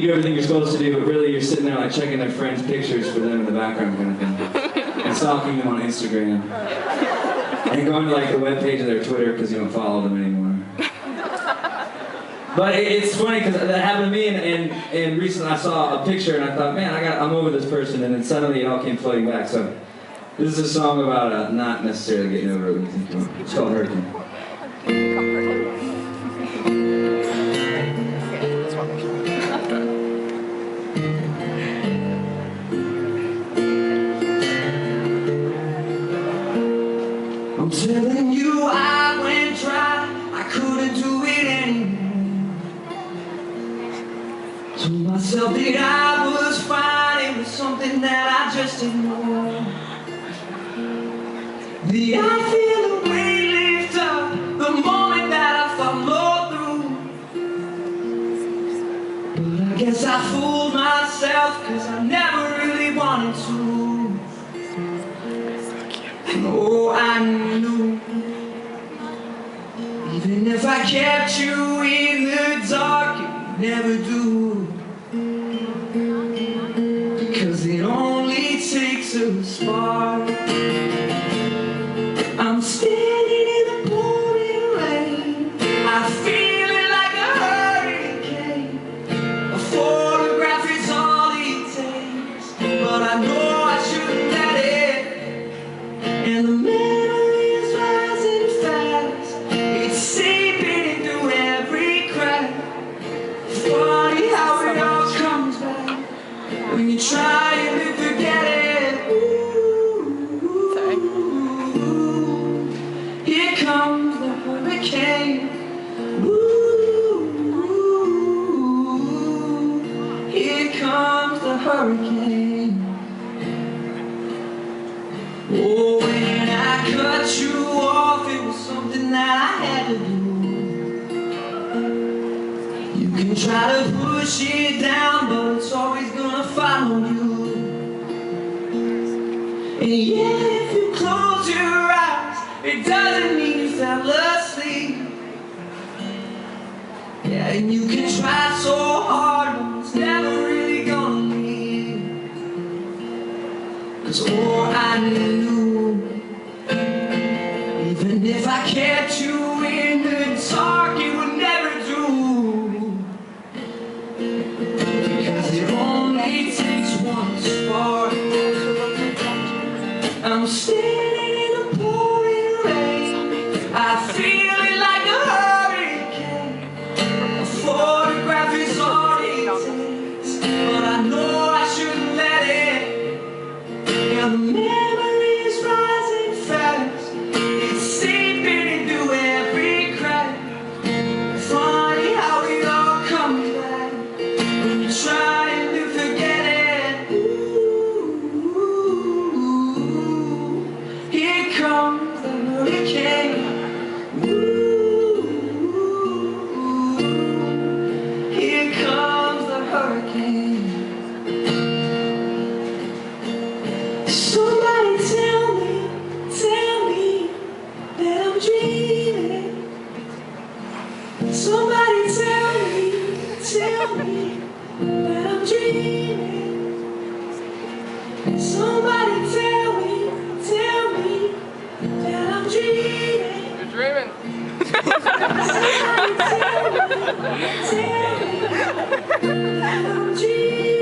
do everything you're supposed to do, but really you're sitting there like checking their friends' pictures for them in the background kind of thing. And stalking them on Instagram. And going to like the webpage of their Twitter because you don't follow them anymore. But it's funny because that happened to me, and recently I saw a picture and I thought, man, I'm over this person, and then suddenly it all came flooding back. So this is a song about not necessarily getting over it when you think you are. It's called Hurricane. I'm telling you, I went dry, I couldn't do it anymore. Told myself that I was fine, it was something that I just ignored. The I feel the weight lift up the moment that I follow through. But I guess I fooled myself, cause I never really wanted to. Oh, I knew, even if I kept you in the dark, it would never do. Because it only takes a spark. I'm standing in the pouring rain, I feel it like a hurricane. A photograph is all it takes, but I know I shouldn't let it. And the memory is rising fast, it's seeping into every crack. Funny how it all comes back when you try and forget it. Ooh, here comes the hurricane. Ooh, here comes the hurricane. Oh, when I cut you off, it was something that I had to do. You can try to push it down, but it's always gonna follow you. And yeah, if you close your eyes, it doesn't mean you fell asleep. Yeah, and you can try so hard, but it's never really gonna leave. Cause all I knew, even if I kept you in the dark, it would never do. Because it only takes one spark. I'm standing in the pouring rain, I feel it like a hurricane. A photograph is all it takes, but I know I shouldn't let it. And the memory is rising fast, it's seeping into every crack. Funny how it all comes back when you're trying to forget it. Ooh, here comes the hurricane. Ooh, here comes the hurricane. Somebody tell me that I'm dreaming. Somebody tell me that I'm dreaming. Somebody tell me that I'm dreaming. You're dreaming. Somebody tell me that I'm dreaming.